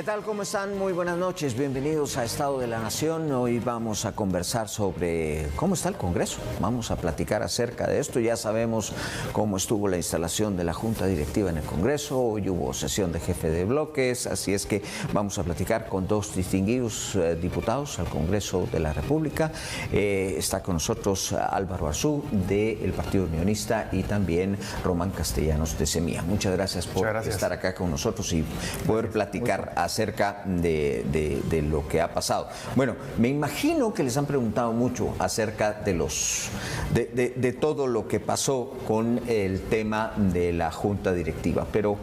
¿Qué tal? ¿Cómo están? Muy buenas noches. Bienvenidos a Estado de la Nación. Hoy vamos a conversar sobre cómo está el Congreso. Vamos a platicar acerca de esto. Ya sabemos cómo estuvo la instalación de la Junta Directiva en el Congreso. Hoy hubo sesión de jefe de bloques, así es que vamos a platicar con dos distinguidos diputados al Congreso de la República. Está con nosotros Álvaro Arzú del Partido Unionista y también Román Castellanos de Semilla. Muchas gracias por estar acá con nosotros y poder platicar acerca de lo que ha pasado. Bueno, me imagino que les han preguntado mucho acerca de todo lo que pasó con el tema de la Junta Directiva, pero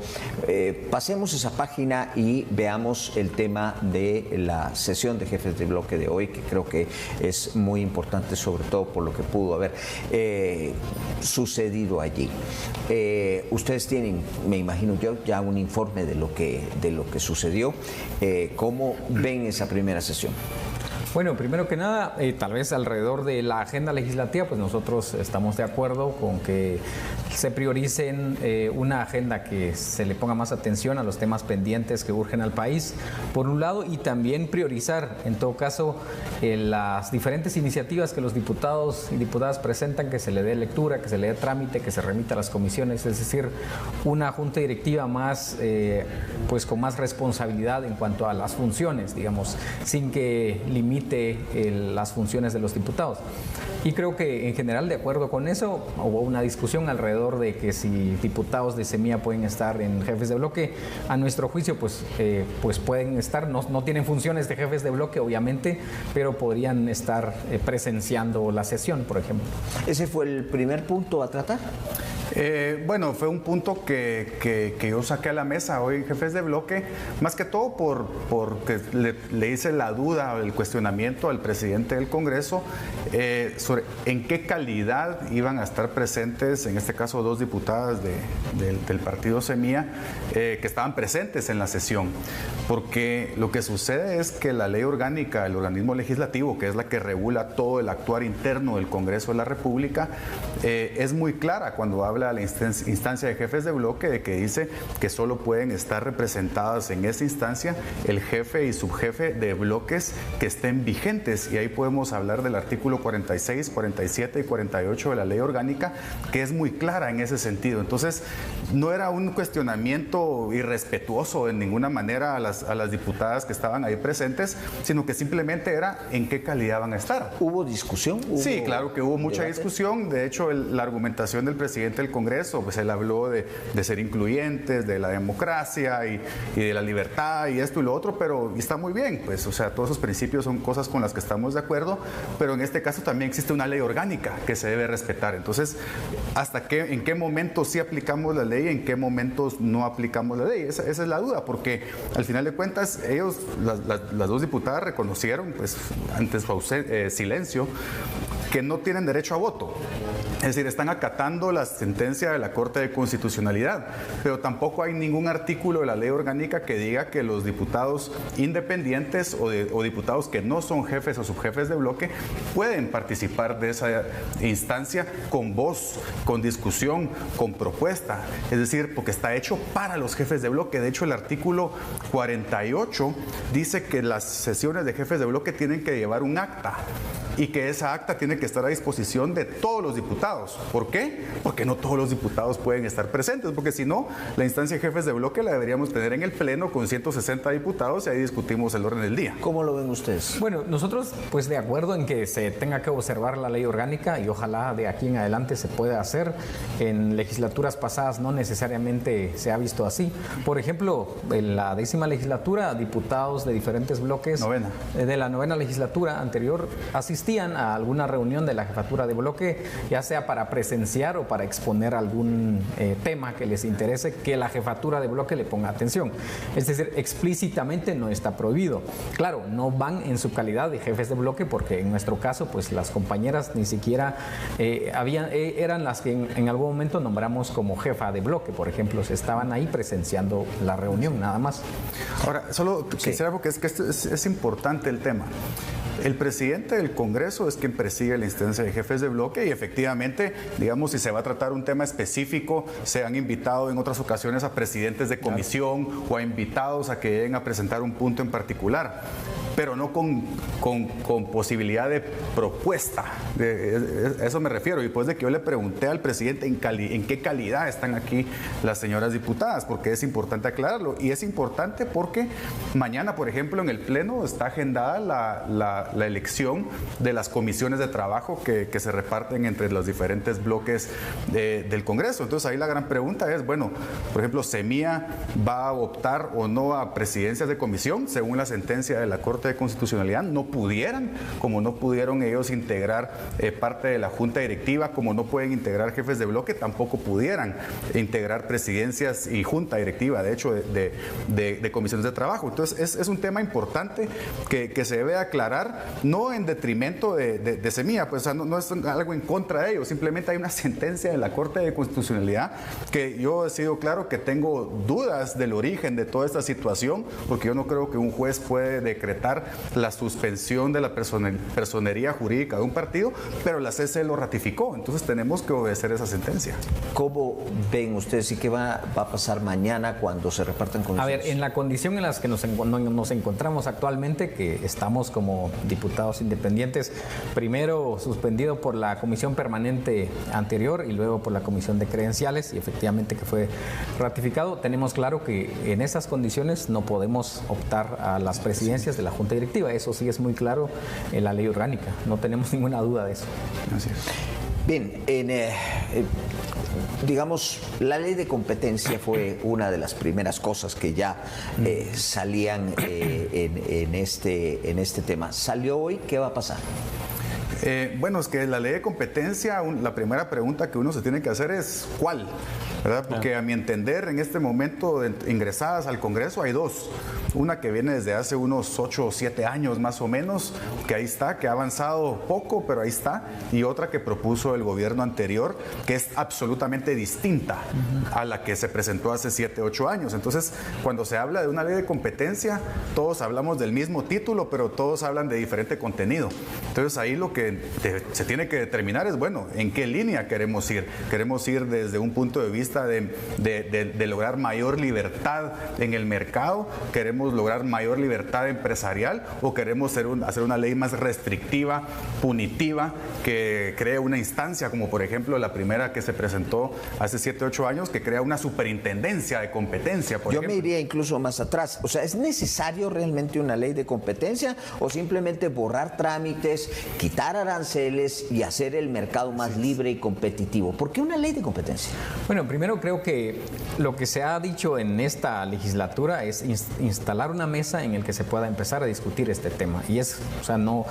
pasemos esa página y veamos el tema de la sesión de jefes de bloque de hoy, que creo que es muy importante, sobre todo por lo que pudo haber sucedido allí. Ustedes tienen, me imagino yo, ya un informe de lo que sucedió. ¿Cómo ven esa primera sesión? Bueno, primero que nada, tal vez alrededor de la agenda legislativa, pues nosotros estamos de acuerdo con que se prioricen una agenda que se le ponga más atención a los temas pendientes que urgen al país, por un lado, y también priorizar, en todo caso, las diferentes iniciativas que los diputados y diputadas presentan, que se le dé lectura, que se le dé trámite, que se remita a las comisiones, es decir, una junta directiva más, pues con más responsabilidad en cuanto a las funciones, digamos, sin que limite las funciones de los diputados. Y creo que en general, de acuerdo con eso, hubo una discusión alrededor de que si diputados de Semilla pueden estar en jefes de bloque. A nuestro juicio, pues pueden estar, no tienen funciones de jefes de bloque, obviamente, pero podrían estar presenciando la sesión, por ejemplo. ¿Ese fue el primer punto a tratar? Bueno, fue un punto que yo saqué a la mesa hoy, jefes de bloque, más que todo porque le hice la duda, el cuestionamiento al presidente del Congreso sobre en qué calidad iban a estar presentes, en este caso dos diputadas del partido Semilla, que estaban presentes en la sesión. Porque lo que sucede es que la ley orgánica, el organismo legislativo, que es la que regula todo el actuar interno del Congreso de la República, es muy clara cuando habla a la instancia de jefes de bloque, de que dice que solo pueden estar representadas en esa instancia el jefe y subjefe de bloques que estén vigentes, y ahí podemos hablar del artículo 46, 47 y 48 de la ley orgánica, que es muy clara en ese sentido. Entonces, no era un cuestionamiento irrespetuoso en ninguna manera a las diputadas que estaban ahí presentes, sino que simplemente era en qué calidad van a estar. ¿Hubo discusión? Sí, claro que hubo mucha discusión. De hecho, la argumentación del presidente del Congreso, pues él habló de ser incluyentes, de la democracia y de la libertad y esto y lo otro, pero está muy bien, pues, o sea, todos esos principios son cosas con las que estamos de acuerdo, pero en este caso también existe una ley orgánica que se debe respetar. Entonces, en qué momentos sí aplicamos la ley, en qué momentos no aplicamos la ley, esa es la duda, porque al final de cuentas ellos, las dos diputadas reconocieron, pues, ante su silencio, que no tienen derecho a voto. Es decir, están acatando la sentencia de la Corte de Constitucionalidad, pero tampoco hay ningún artículo de la ley orgánica que diga que los diputados independientes o diputados que no son jefes o subjefes de bloque pueden participar de esa instancia con voz, con discusión, con propuesta. Es decir, porque está hecho para los jefes de bloque. De hecho, el artículo 48 dice que las sesiones de jefes de bloque tienen que llevar un acta, y que esa acta tiene que estar a disposición de todos los diputados. ¿Por qué? Porque no todos los diputados pueden estar presentes, porque si no, la instancia de jefes de bloque la deberíamos tener en el Pleno con 160 diputados y ahí discutimos el orden del día. ¿Cómo lo ven ustedes? Bueno, nosotros pues de acuerdo en que se tenga que observar la ley orgánica, y ojalá de aquí en adelante se pueda hacer. En legislaturas pasadas no necesariamente se ha visto así. Por ejemplo, en la 10ª legislatura, diputados de diferentes bloques de la 9ª legislatura anterior asistieron a alguna reunión de la jefatura de bloque, ya sea para presenciar o para exponer algún tema que les interese, que la jefatura de bloque le ponga atención. Es decir, explícitamente no está prohibido. Claro, no van en su calidad de jefes de bloque, porque en nuestro caso, pues las compañeras ni siquiera eran las que en algún momento nombramos como jefa de bloque, por ejemplo, se estaban ahí presenciando la reunión, nada más. Ahora, solo quisiera, porque es que es importante el tema. El presidente del Congreso es quien presigue la instancia de jefes de bloque y efectivamente, digamos, si se va a tratar un tema específico, se han invitado en otras ocasiones a presidentes de comisión o a invitados a que lleguen a presentar un punto en particular, pero no con posibilidad de propuesta. A eso me refiero. Y después de que yo le pregunté al presidente en qué calidad están aquí las señoras diputadas, porque es importante aclararlo. Y es importante porque mañana, por ejemplo, en el Pleno está agendada la elección de las comisiones de trabajo que se reparten entre los diferentes bloques del Congreso. Entonces ahí la gran pregunta es, bueno, por ejemplo, Semilla va a optar o no a presidencias de comisión, según la sentencia de la Corte de Constitucionalidad. No pudieran, como no pudieron ellos integrar parte de la Junta Directiva, como no pueden integrar jefes de bloque, tampoco pudieran integrar presidencias y Junta Directiva, de hecho, de comisiones de trabajo. Entonces es un tema importante que se debe aclarar, no en detrimento de Semilla, pues no es algo en contra de ellos, simplemente hay una sentencia de la Corte de Constitucionalidad que yo he sido claro que tengo dudas del origen de toda esta situación, porque yo no creo que un juez puede decretar la suspensión de la personería jurídica de un partido, pero la CC lo ratificó, entonces tenemos que obedecer esa sentencia. ¿Cómo ven ustedes y qué va a pasar mañana cuando se repartan comisiones? A ver, en la condición en la que nos encontramos actualmente, que estamos como diputados independientes, primero suspendido por la comisión permanente anterior y luego por la comisión de credenciales, y efectivamente que fue ratificado, tenemos claro que en esas condiciones no podemos optar a las presidencias de la Junta Directiva. Eso sí es muy claro en la ley orgánica, no tenemos ninguna duda de eso. Así es. Bien, digamos, la ley de competencia fue una de las primeras cosas que ya salían en este tema. ¿Salió hoy? ¿Qué va a pasar? Bueno, es que la ley de competencia, la primera pregunta que uno se tiene que hacer es ¿cuál? ¿Verdad? Porque a mi entender, en este momento ingresadas al Congreso hay dos. Una que viene desde hace unos 8 o 7 años más o menos, que ahí está, que ha avanzado poco, pero ahí está. Y otra que propuso el gobierno anterior, que es absolutamente distinta a la que se presentó hace 7, 8 años. Entonces, cuando se habla de una ley de competencia, todos hablamos del mismo título, pero todos hablan de diferente contenido. Entonces, ahí lo que se tiene que determinar es, bueno, ¿en qué línea queremos ir? ¿Queremos ir desde un punto de vista de lograr mayor libertad en el mercado? ¿Queremos lograr mayor libertad empresarial o queremos hacer una ley más restrictiva, punitiva, que cree una instancia como por ejemplo la primera que se presentó hace 7, 8 años, que crea una superintendencia de competencia? Yo me iría incluso más atrás. O sea, ¿es necesario realmente una ley de competencia o simplemente borrar trámites, quitar aranceles y hacer el mercado más libre y competitivo? ¿Por qué una ley de competencia? Bueno, primero creo que lo que se ha dicho en esta legislatura es instalar una mesa en el que se pueda empezar a discutir este tema, y no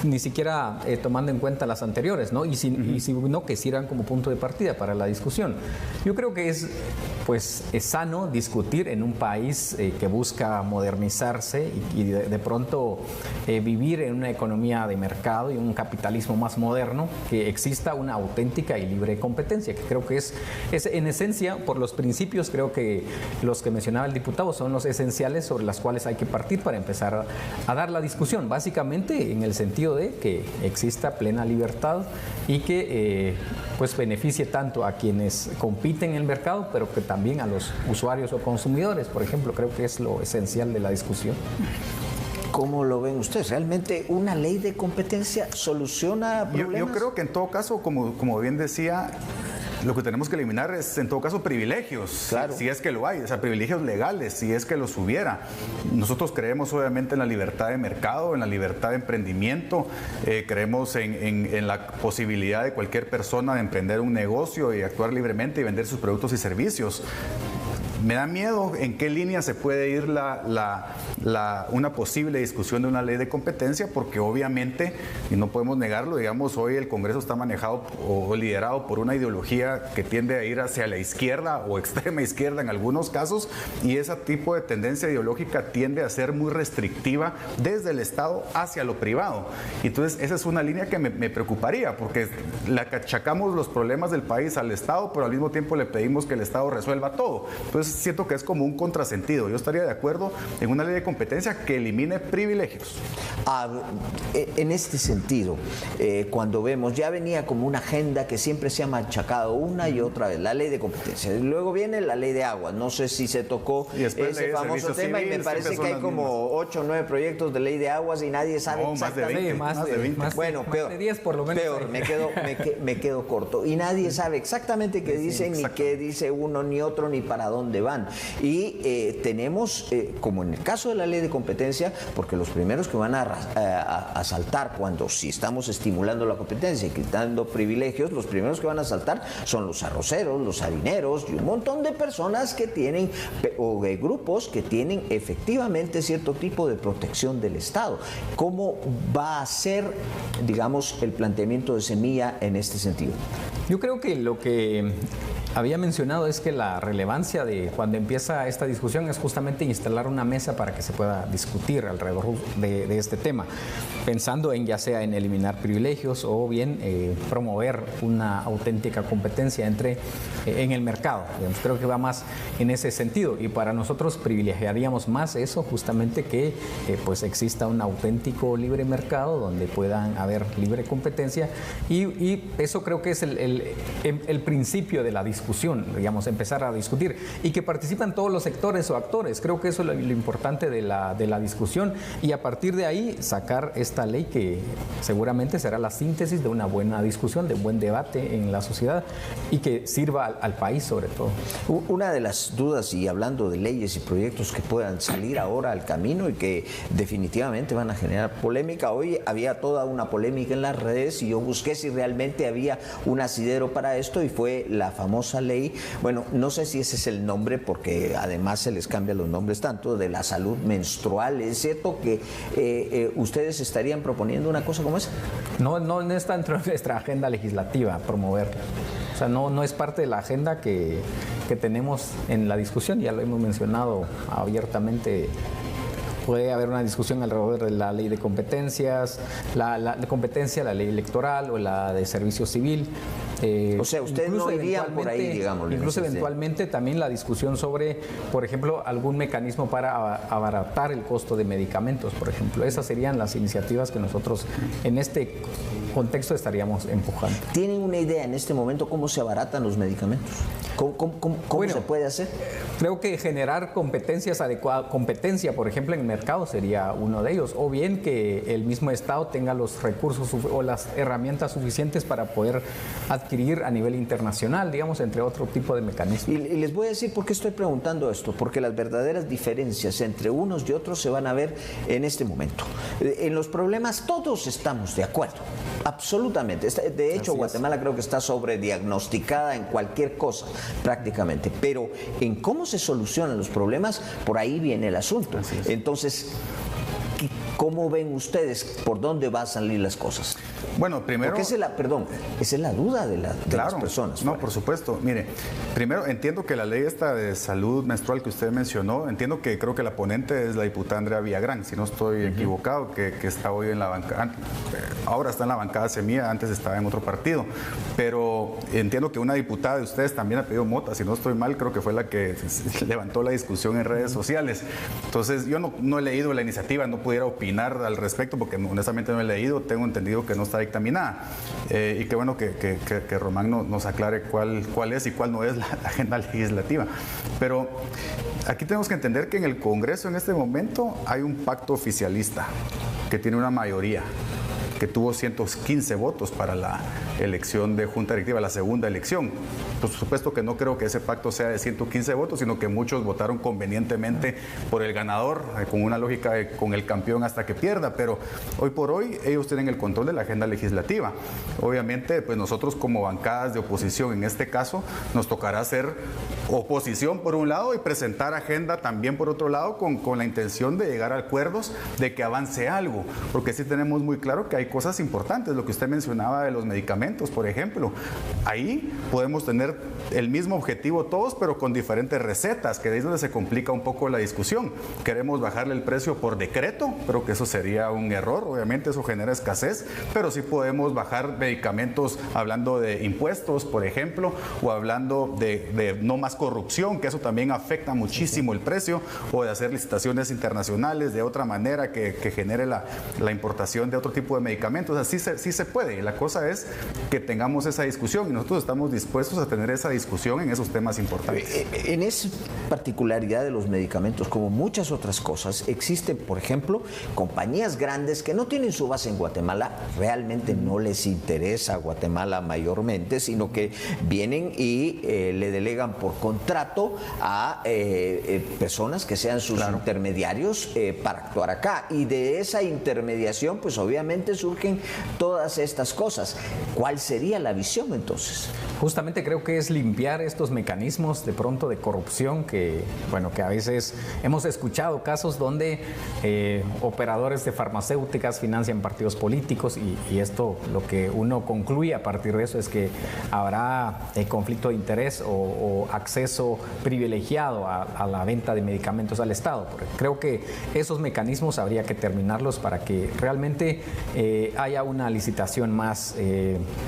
ni siquiera tomando en cuenta las anteriores, ¿no? Y si no, que sirvan como punto de partida para la discusión. Yo creo que es sano discutir en un país que busca modernizarse y de pronto vivir en una economía de mercado y un capitalismo más moderno, que exista una auténtica y libre competencia, que creo que es en esencia, por los principios, creo que los que mencionaba el diputado son los esenciales sobre las cuales hay que partir para empezar a dar la discusión, básicamente en el sentido de que exista plena libertad y que beneficie tanto a quienes compiten en el mercado, pero que también a los usuarios o consumidores, por ejemplo. Creo que es lo esencial de la discusión. ¿Cómo lo ven ustedes? ¿Realmente una ley de competencia soluciona problemas? Yo creo que en todo caso, como bien decía, lo que tenemos que eliminar es, en todo caso, privilegios, claro. Si es que lo hay, o sea, privilegios legales, si es que los hubiera. Nosotros creemos, obviamente, en la libertad de mercado, en la libertad de emprendimiento, creemos en la posibilidad de cualquier persona de emprender un negocio y actuar libremente y vender sus productos y servicios. Me da miedo en qué línea se puede ir una posible discusión de una ley de competencia, porque obviamente, y no podemos negarlo, digamos, hoy el Congreso está manejado o liderado por una ideología que tiende a ir hacia la izquierda o extrema izquierda en algunos casos, y ese tipo de tendencia ideológica tiende a ser muy restrictiva desde el Estado hacia lo privado. Entonces, esa es una línea que me preocuparía, porque le achacamos los problemas del país al Estado, pero al mismo tiempo le pedimos que el Estado resuelva todo. Entonces, Entonces siento que es como un contrasentido. Yo estaría de acuerdo en una ley de competencia que elimine privilegios. En este sentido, cuando vemos, ya venía como una agenda que siempre se ha machacado una y otra vez, la ley de competencia. Luego viene la ley de aguas. No sé si se tocó ese famoso tema y me parece que hay como 8 o 9 proyectos de ley de aguas y nadie sabe exactamente. Más de 20. Bueno, peor. Más de 10 por lo menos. Peor, me quedo corto. Y nadie sabe exactamente qué dicen, ni qué dice uno, ni otro, ni para dónde van. Y tenemos, como en el caso de la ley de competencia, porque los primeros que van a saltar cuando si estamos estimulando la competencia y quitando privilegios, los primeros que van a saltar son los arroceros, los harineros y un montón de personas que tienen, o de grupos que tienen efectivamente cierto tipo de protección del Estado. ¿Cómo va a ser, digamos, el planteamiento de Semilla en este sentido? Yo creo que lo que había mencionado es que la relevancia de cuando empieza esta discusión es justamente instalar una mesa para que se pueda discutir alrededor de este tema, pensando en ya sea en eliminar privilegios o bien promover una auténtica competencia en el mercado. Digamos, creo que va más en ese sentido y para nosotros privilegiaríamos más eso, justamente que pues exista un auténtico libre mercado donde puedan haber libre competencia y eso creo que es el principio de la discusión, digamos, empezar a discutir y que participan todos los sectores o actores. Creo que eso es lo importante de la discusión y a partir de ahí sacar esta ley que seguramente será la síntesis de una buena discusión, de un buen debate en la sociedad y que sirva al país sobre todo. Una de las dudas, y hablando de leyes y proyectos que puedan salir ahora al camino y que definitivamente van a generar polémica, hoy había toda una polémica en las redes y yo busqué si realmente había un asidero para esto y fue la famosa ley, bueno, no sé si ese es el nombre porque además se les cambian los nombres tanto, de la salud menstrual. ¿Es cierto que ustedes estarían proponiendo una cosa como esa? No está dentro de nuestra agenda legislativa promoverla. O sea, no es parte de la agenda que tenemos en la discusión, ya lo hemos mencionado abiertamente. Puede haber una discusión alrededor de la ley de competencias, la competencia, la ley electoral o la de servicio civil. O sea, ustedes no irían por ahí, digamos. Incluso eventualmente también la discusión sobre, por ejemplo, algún mecanismo para abaratar el costo de medicamentos, por ejemplo. Esas serían las iniciativas que nosotros en este contexto estaríamos empujando. ¿Tienen una idea en este momento cómo se abaratan los medicamentos? ¿Cómo se puede hacer? Creo que generar competencias adecuadas, competencia, por ejemplo, en mercado sería uno de ellos, o bien que el mismo Estado tenga los recursos o las herramientas suficientes para poder adquirir a nivel internacional, digamos, entre otro tipo de mecanismos. Y les voy a decir por qué estoy preguntando esto, porque las verdaderas diferencias entre unos y otros se van a ver en este momento. En los problemas todos estamos de acuerdo, absolutamente. De hecho, Guatemala creo que está sobrediagnosticada en cualquier cosa, prácticamente, pero en cómo se solucionan los problemas, por ahí viene el asunto. Entonces, ¿cómo ven ustedes por dónde van a salir las cosas? Bueno, primero... Porque esa es la duda de las personas. No, por supuesto. Mire, primero entiendo que la ley esta de salud menstrual que usted mencionó, entiendo que creo que la ponente es la diputada Andrea Villagrán, si no estoy equivocado, que está hoy en la bancada, ahora está en la bancada Semilla, antes estaba en otro partido, pero entiendo que una diputada de ustedes también ha pedido mota, si no estoy mal, creo que fue la que levantó la discusión en redes sociales. Entonces, yo no he leído la iniciativa, no pudiera opinar al respecto porque honestamente no he leído, tengo entendido que no está dictaminada. Y qué bueno que Román nos aclare cuál es y cuál no es la agenda legislativa. Pero aquí tenemos que entender que en el Congreso en este momento hay un pacto oficialista que tiene una mayoría, que tuvo 115 votos para la elección de Junta Directiva, la segunda elección. Por supuesto que no creo que ese pacto sea de 115 votos, sino que muchos votaron convenientemente por el ganador, con una lógica de con el campeón hasta que pierda, pero hoy por hoy ellos tienen el control de la agenda legislativa. Obviamente, pues nosotros como bancadas de oposición, en este caso, nos tocará hacer oposición por un lado y presentar agenda también por otro lado con la intención de llegar a acuerdos, de que avance algo, porque sí tenemos muy claro que hay cosas importantes, lo que usted mencionaba de los medicamentos, medicamentos, por ejemplo. Ahí podemos tener el mismo objetivo todos, pero con diferentes recetas, que de ahí es donde se complica un poco la discusión. Queremos bajarle el precio por decreto, pero que eso sería un error, obviamente eso genera escasez, pero sí podemos bajar medicamentos hablando de impuestos, por ejemplo, o hablando de no más corrupción, que eso también afecta muchísimo el precio, o de hacer licitaciones internacionales de otra manera que genere la importación de otro tipo de medicamentos. O sea, sí se puede. La cosa es que tengamos esa discusión y nosotros estamos dispuestos a tener esa discusión en esos temas importantes. En esa particularidad de los medicamentos, como muchas otras cosas, existen, por ejemplo, compañías grandes que no tienen su base en Guatemala, realmente no les interesa Guatemala mayormente, sino que vienen y le delegan por contrato a personas que sean sus intermediarios para actuar acá. Y de esa intermediación, pues obviamente surgen todas estas cosas. ¿Cuál sería la visión entonces? Justamente creo que es limpiar estos mecanismos de pronto de corrupción que a veces hemos escuchado casos donde operadores de farmacéuticas financian partidos políticos y esto lo que uno concluye a partir de eso es que habrá conflicto de interés o acceso privilegiado a la venta de medicamentos al Estado. Porque creo que esos mecanismos habría que terminarlos para que realmente haya una licitación más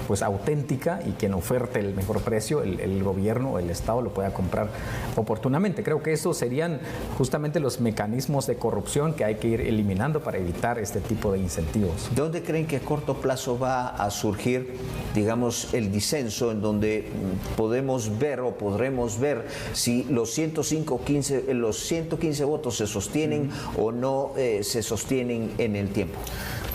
pues auténtica y quien oferte el mejor precio, el gobierno o el Estado lo pueda comprar oportunamente. Creo que esos serían justamente los mecanismos de corrupción que hay que ir eliminando para evitar este tipo de incentivos. ¿Dónde creen que a corto plazo va a surgir, digamos, el disenso en donde podemos ver o podremos ver si los 115 votos se sostienen o no se sostienen en el tiempo?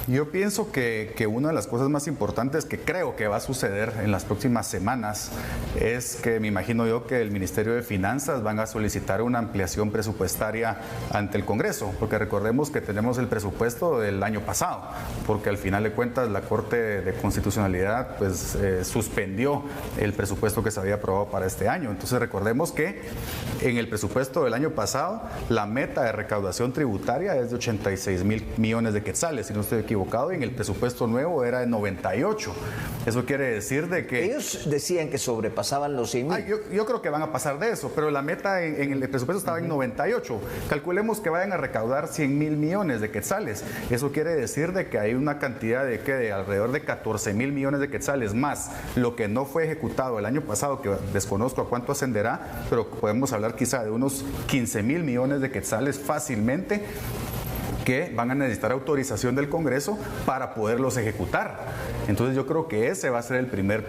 Yo pienso que una de las cosas más importantes que creo que va a suceder en las próximas semanas es que me imagino yo que el Ministerio de Finanzas van a solicitar una ampliación presupuestaria ante el Congreso, porque recordemos que tenemos el presupuesto del año pasado, porque al final de cuentas la Corte de Constitucionalidad pues suspendió el presupuesto que se había aprobado para este año. Entonces recordemos que en el presupuesto del año pasado la meta de recaudación tributaria es de 86,000 millones de quetzales, si no estoy equivocado, y en el presupuesto nuevo era de 98. Eso quiere decir de que... Ellos decían que sobrepasaban los 100,000. Yo creo que van a pasar de eso, pero la meta en el presupuesto estaba en 98. Calculemos que vayan a recaudar 100,000 millones de quetzales. Eso quiere decir de que hay una cantidad de alrededor de 14,000 millones de quetzales más lo que no fue ejecutado el año pasado, que desconozco a cuánto ascenderá, pero podemos hablar quizá de unos 15,000 millones de quetzales fácilmente, que van a necesitar autorización del Congreso para poderlos ejecutar. Entonces yo creo que ese va a ser el primer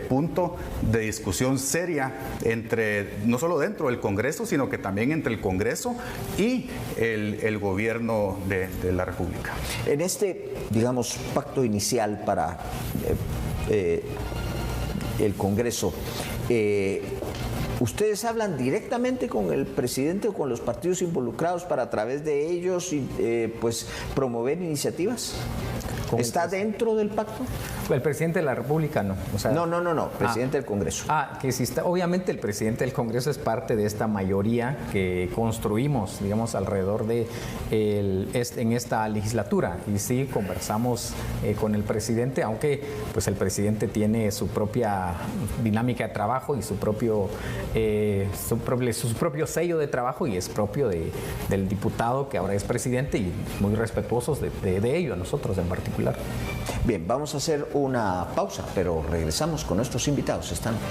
punto de discusión seria no solo dentro del Congreso, sino que también entre el Congreso y el gobierno de la República. En este, digamos, pacto inicial para el Congreso, ¿ustedes hablan directamente con el presidente o con los partidos involucrados para a través de ellos pues promover iniciativas? ¿Está dentro del pacto? El presidente de la República no. O sea, no, presidente del Congreso. Que sí está. Obviamente el presidente del Congreso es parte de esta mayoría que construimos, digamos, alrededor de en esta legislatura. Y sí conversamos con el presidente, aunque pues el presidente tiene su propia dinámica de trabajo y su propio sello de trabajo, y es propio del diputado que ahora es presidente, y muy respetuosos de ello, a nosotros en particular. Bien, vamos a hacer una pausa, pero regresamos con nuestros invitados esta noche.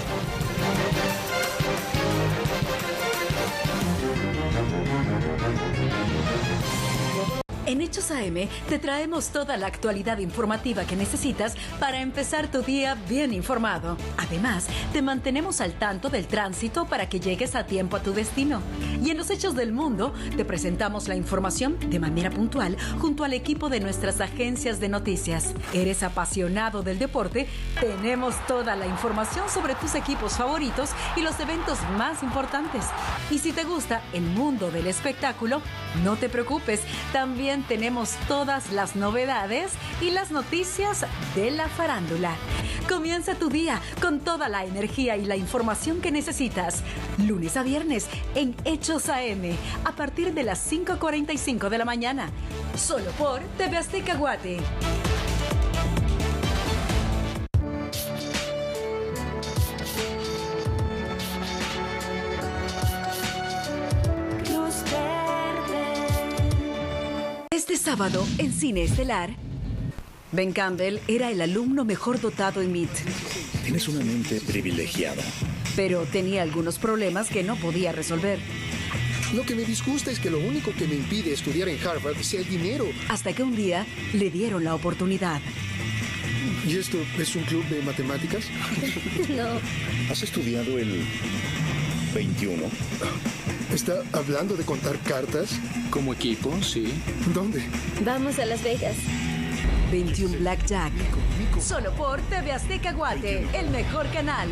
En Hechos AM te traemos toda la actualidad informativa que necesitas para empezar tu día bien informado. Además, te mantenemos al tanto del tránsito para que llegues a tiempo a tu destino. Y en los hechos del mundo, te presentamos la información de manera puntual junto al equipo de nuestras agencias de noticias. ¿Eres apasionado del deporte? Tenemos toda la información sobre tus equipos favoritos y los eventos más importantes. Y si te gusta el mundo del espectáculo, no te preocupes, también tenemos todas las novedades y las noticias de la farándula. Comienza tu día con toda la energía y la información que necesitas. Lunes a viernes en Hechos AM, a partir de las 5:45 de la mañana. Solo por TV Azteca Guate. sábado en Cine Estelar. Ben Campbell era el alumno mejor dotado en MIT. Tienes una mente privilegiada. Pero tenía algunos problemas que no podía resolver. Lo que me disgusta es que lo único que me impide estudiar en Harvard sea el dinero. Hasta que un día le dieron la oportunidad. ¿Y esto es un club de matemáticas? No. ¿Has estudiado el 21? ¿Está hablando de contar cartas? Como equipo, sí. ¿Dónde? Vamos a Las Vegas. 21 Blackjack. Solo por TV Azteca Guate, el mejor canal.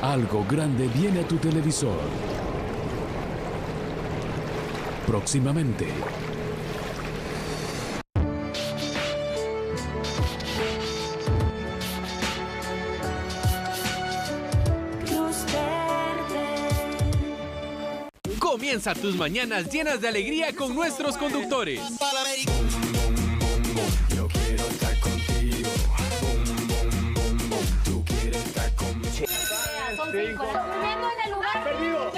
Algo grande viene a tu televisor. Próximamente. Comienza tus mañanas llenas de alegría con nuestros conductores. Yo quiero estar contigo. Tú quieres estar conmigo. Son 5. Durmiendo en el lugar perdido.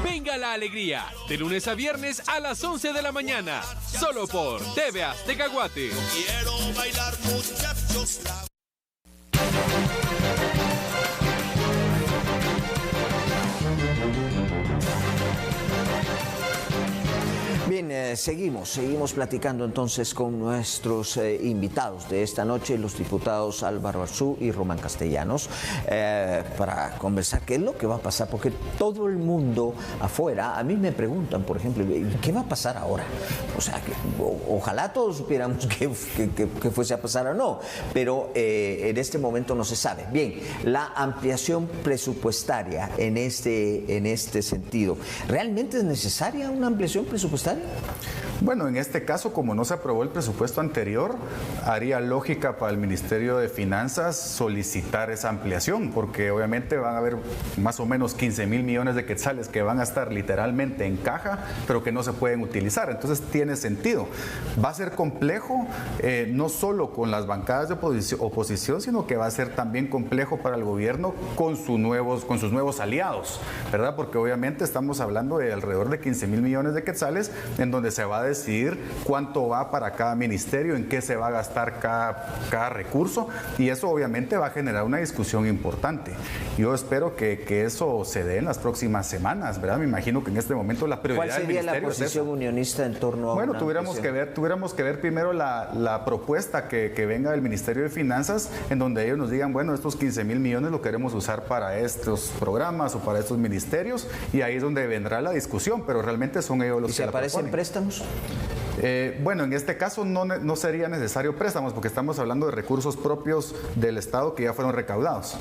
Venga la alegría, de lunes a viernes a las 11 de la mañana, solo por TV Azteca Guate. Quiero bailar muchachos. Bien, seguimos platicando entonces con nuestros invitados de esta noche, los diputados Álvaro Arzú y Román Castellanos, para conversar qué es lo que va a pasar, porque todo el mundo afuera, a mí me preguntan, por ejemplo, ¿qué va a pasar ahora? O sea, ojalá todos supiéramos qué fuese a pasar o no, pero en este momento no se sabe. Bien, la ampliación presupuestaria en este sentido, ¿realmente es necesaria una ampliación presupuestaria? Bueno, en este caso, como no se aprobó el presupuesto anterior, haría lógica para el Ministerio de Finanzas solicitar esa ampliación, porque obviamente van a haber más o menos 15,000 millones de quetzales que van a estar literalmente en caja, pero que no se pueden utilizar. Entonces tiene sentido. Va a ser complejo, no solo con las bancadas de oposición, sino que va a ser también complejo para el gobierno con sus nuevos aliados, ¿verdad? Porque obviamente estamos hablando de alrededor de 15,000 millones de quetzales, en donde se va a decidir cuánto va para cada ministerio, en qué se va a gastar cada recurso, y eso obviamente va a generar una discusión importante. Yo espero que eso se dé en las próximas semanas, ¿verdad? Me imagino que en este momento la prioridad del ministerio. ¿Cuál sería la posición unionista en torno a Bueno, una tuviéramos que ver primero la propuesta que venga del Ministerio de Finanzas, en donde ellos nos digan, bueno, estos 15,000 millones lo queremos usar para estos programas o para estos ministerios, y ahí es donde vendrá la discusión, pero realmente son ellos los que la proponen. ¿Y se aparecen préstamos? Bueno, en este caso no sería necesario préstamos, porque estamos hablando de recursos propios del Estado que ya fueron recaudados.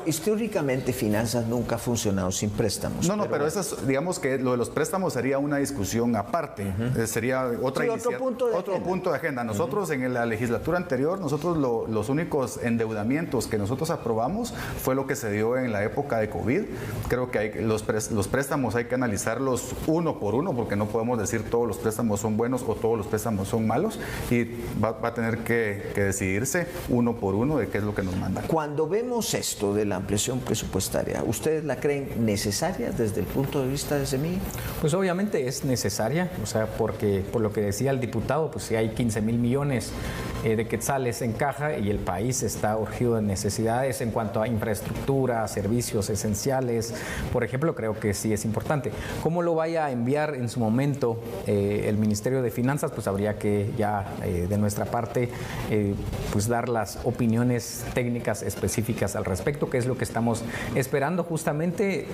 Históricamente Finanzas nunca ha funcionado sin préstamos. No, pero digamos que lo de los préstamos sería una discusión aparte, sería otro punto de agenda. Nosotros en la legislatura anterior, los únicos endeudamientos que nosotros aprobamos fue lo que se dio en la época de COVID. Creo que los préstamos hay que analizarlos uno por uno, porque no podemos decir todos los préstamos son buenos o todos los préstamos son malos, y va a tener que decidirse uno por uno de qué es lo que nos mandan. Cuando vemos esto de la ampliación presupuestaria, ¿ustedes la creen necesaria desde el punto de vista de SEMIGUE? Pues obviamente es necesaria, o sea, porque por lo que decía el diputado, pues si hay 15,000 millones de quetzales en caja y el país está urgido de necesidades en cuanto a infraestructura, servicios esenciales, por ejemplo, creo que sí es importante. ¿Cómo lo vaya a enviar en su momento el Ministerio de Finanzas? Pues habría que ya de nuestra parte pues dar las opiniones técnicas específicas al respecto, que es lo que estamos esperando, justamente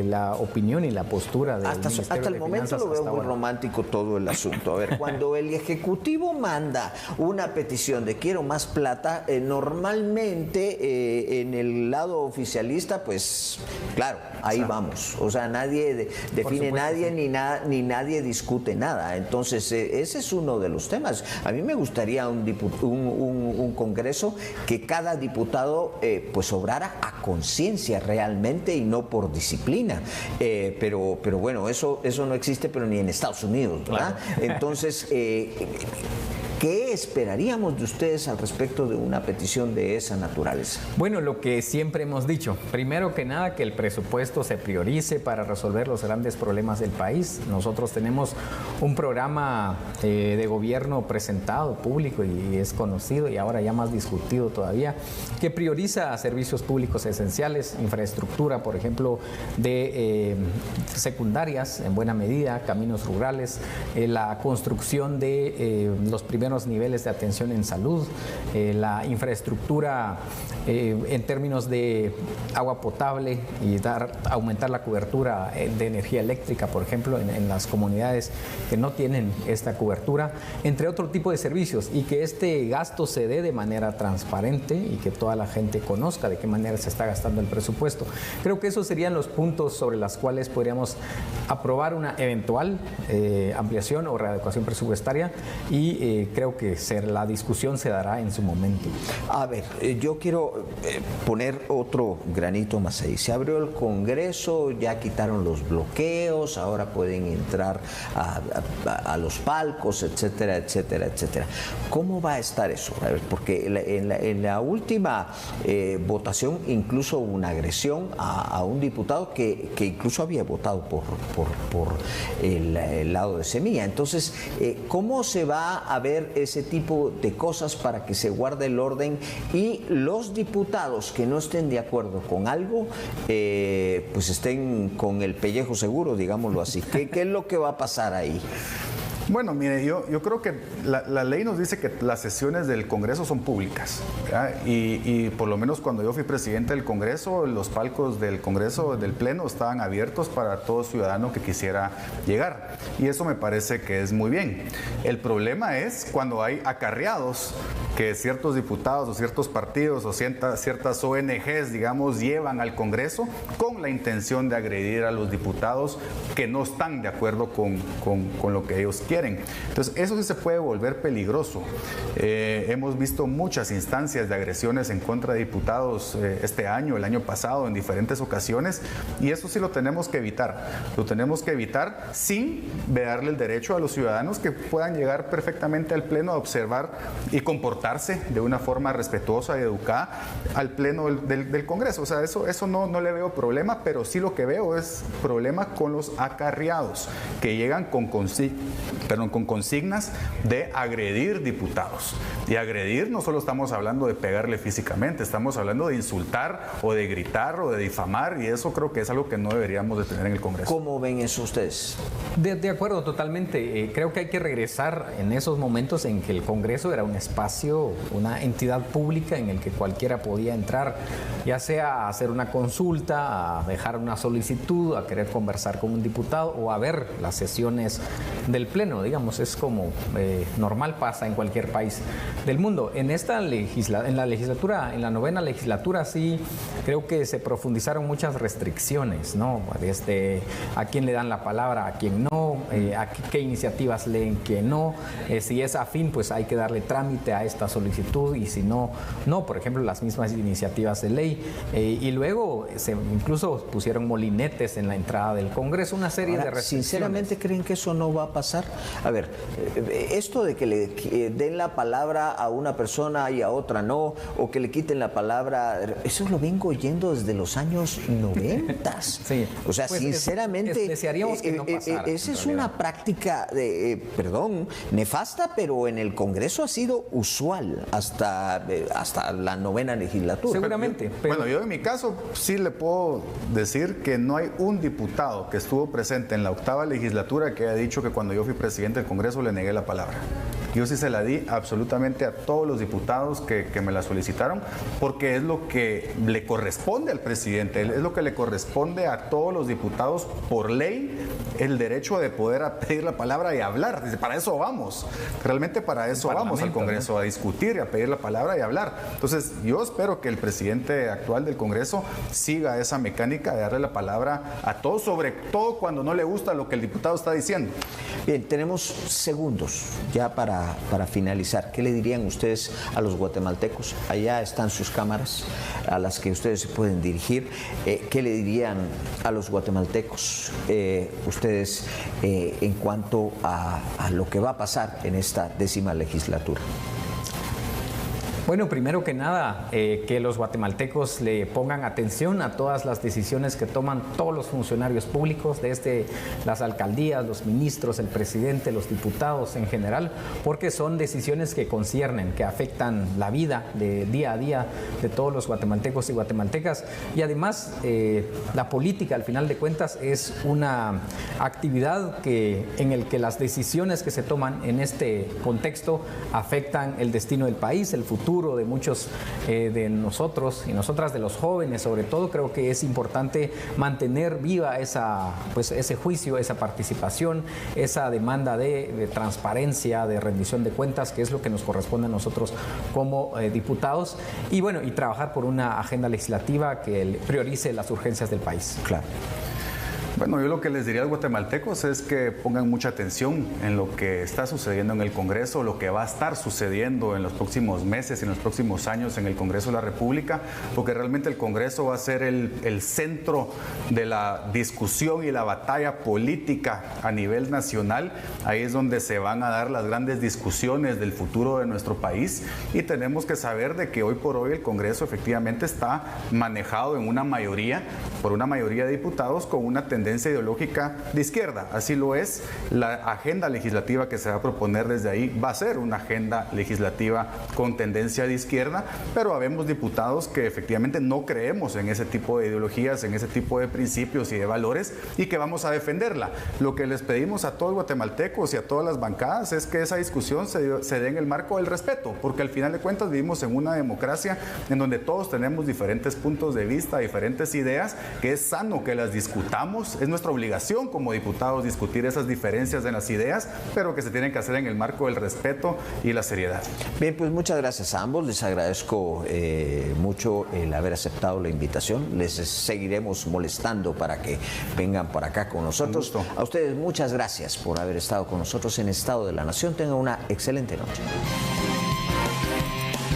la opinión y la postura del Ministerio de Finanzas. Hasta el momento lo veo muy romántico todo el asunto. A ver, cuando el Ejecutivo manda una petición de quiero más plata, normalmente en el lado oficialista, pues claro, ahí vamos. O sea, nadie define nadie, sí, ni nadie discute nada. Entonces, ese es uno de los temas. A mí me gustaría un Congreso que cada diputado pues obrara a conciencia realmente y no por disciplina. Pero bueno, eso no existe, pero ni en Estados Unidos, ¿verdad? Claro. Entonces, ¿Qué esperaríamos de ustedes al respecto de una petición de esa naturaleza? Bueno, lo que siempre hemos dicho, primero que nada que el presupuesto se priorice para resolver los grandes problemas del país. Nosotros tenemos un programa de gobierno presentado, público, y es conocido y ahora ya más discutido todavía, que prioriza servicios públicos esenciales, infraestructura, por ejemplo, de secundarias en buena medida, caminos rurales, la construcción de los primeros niveles de atención en salud, la infraestructura en términos de agua potable y aumentar la cobertura de energía eléctrica, por ejemplo, en las comunidades que no tienen esta cobertura, entre otro tipo de servicios, y que este gasto se dé de manera transparente y que toda la gente conozca de qué manera se está gastando el presupuesto. Creo que esos serían los puntos sobre los cuales podríamos aprobar una eventual ampliación o readecuación presupuestaria, y creo que la discusión se dará en su momento. A ver, yo quiero poner otro granito más ahí. Se abrió el Congreso, ya quitaron los bloqueos, ahora pueden entrar a los palcos, etcétera, etcétera, etcétera. ¿Cómo va a estar eso? A ver, porque en la última votación incluso hubo una agresión a un diputado que incluso había votado por el lado de Semilla. Entonces, ¿cómo se va a ver ese tipo de cosas para que se guarde el orden y los diputados que no estén de acuerdo con algo, pues estén con el pellejo seguro, digámoslo así? ¿Qué es lo que va a pasar ahí? Bueno, mire, yo creo que la ley nos dice que las sesiones del Congreso son públicas, y por lo menos cuando yo fui presidente del Congreso, los palcos del Congreso, del Pleno, estaban abiertos para todo ciudadano que quisiera llegar, y eso me parece que es muy bien. El problema es cuando hay acarreados que ciertos diputados o ciertos partidos o ciertas ONGs, digamos, llevan al Congreso con la intención de agredir a los diputados que no están de acuerdo con lo que ellos quieren. Entonces, eso sí se puede volver peligroso. Hemos visto muchas instancias de agresiones en contra de diputados este año, el año pasado, en diferentes ocasiones, y eso sí lo tenemos que evitar. Lo tenemos que evitar sin darle el derecho a los ciudadanos que puedan llegar perfectamente al Pleno a observar y comportarse de una forma respetuosa y educada al Pleno del Congreso. O sea, eso no le veo problema, pero sí lo que veo es problema con los acarreados que llegan con consignas de agredir diputados. Y agredir no solo estamos hablando de pegarle físicamente, estamos hablando de insultar o de gritar o de difamar, y eso creo que es algo que no deberíamos de tener en el Congreso. ¿Cómo ven eso ustedes? De acuerdo, totalmente. Creo que hay que regresar en esos momentos en que el Congreso era un espacio, una entidad pública en el que cualquiera podía entrar, ya sea a hacer una consulta, a dejar una solicitud, a querer conversar con un diputado o a ver las sesiones del Pleno, digamos, es como normal, pasa en cualquier país del mundo. En la legislatura, en la 9ª legislatura, sí creo que se profundizaron muchas restricciones, ¿no? Desde a quién le dan la palabra, a quién no, a qué iniciativas leen, que no, si es afín, pues hay que darle trámite a esta solicitud, y si no, por ejemplo, las mismas iniciativas de ley, y luego incluso pusieron molinetes en la entrada del Congreso, una serie de restricciones. ¿Sinceramente creen que eso no va a pasar? A ver, esto de que le den la palabra a una persona y a otra no, o que le quiten la palabra, eso lo vengo oyendo desde los años 90. Sí. O sea, pues sinceramente, desearíamos que no pasara, esa es una práctica nefasta, pero en el Congreso ha sido usual hasta la 9ª legislatura. Seguramente. Bueno, yo en mi caso sí le puedo decir que no hay un diputado que estuvo presente en la 8ª legislatura que haya dicho que cuando yo fui presidente del Congreso le negué la palabra. Yo sí se la di absolutamente a todos los diputados que me la solicitaron, porque es lo que le corresponde al presidente, es lo que le corresponde a todos los diputados por ley, el derecho de poder pedir la palabra y hablar. Para eso vamos, realmente para eso vamos al Congreso, ¿no? A discutir y a pedir la palabra y hablar. Entonces, yo espero que el presidente actual del Congreso siga esa mecánica de darle la palabra a todos, sobre todo cuando no le gusta lo que el diputado está diciendo. Bien, tenemos segundos ya para para finalizar, ¿qué le dirían ustedes a los guatemaltecos? Allá están sus cámaras a las que ustedes se pueden dirigir. ¿Qué le dirían a los guatemaltecos ustedes en cuanto a lo que va a pasar en esta 10ª legislatura? Bueno, primero que nada, que los guatemaltecos le pongan atención a todas las decisiones que toman todos los funcionarios públicos, desde las alcaldías, los ministros, el presidente, los diputados en general, porque son decisiones que conciernen, que afectan la vida de día a día de todos los guatemaltecos y guatemaltecas. Y además, la política, al final de cuentas, es una actividad en el que las decisiones que se toman en este contexto afectan el destino del país, el futuro de muchos de nosotros y nosotras, de los jóvenes sobre todo. Creo que es importante mantener viva ese juicio, esa participación, esa demanda de transparencia, de rendición de cuentas, que es lo que nos corresponde a nosotros como diputados, y bueno, y trabajar por una agenda legislativa que priorice las urgencias del país. Claro. Bueno, yo lo que les diría a los guatemaltecos es que pongan mucha atención en lo que está sucediendo en el Congreso, lo que va a estar sucediendo en los próximos meses y en los próximos años en el Congreso de la República, porque realmente el Congreso va a ser el centro de la discusión y la batalla política a nivel nacional. Ahí es donde se van a dar las grandes discusiones del futuro de nuestro país, y tenemos que saber de que hoy por hoy el Congreso efectivamente está manejado por una mayoría de diputados con una tendencia ideológica de izquierda. Así lo es. La agenda legislativa que se va a proponer desde ahí va a ser una agenda legislativa con tendencia de izquierda, pero habemos diputados que efectivamente no creemos en ese tipo de ideologías, en ese tipo de principios y de valores, y que vamos a defenderla. Lo que les pedimos a todos los guatemaltecos y a todas las bancadas es que esa discusión se dé en el marco del respeto, porque al final de cuentas vivimos en una democracia en donde todos tenemos diferentes puntos de vista, diferentes ideas, que es sano que las discutamos. Es nuestra obligación como diputados discutir esas diferencias en las ideas, pero que se tienen que hacer en el marco del respeto y la seriedad. Bien, pues muchas gracias a ambos. Les agradezco mucho el haber aceptado la invitación. Les seguiremos molestando para que vengan por acá con nosotros. A ustedes muchas gracias por haber estado con nosotros en Estado de la Nación. Tengan una excelente noche.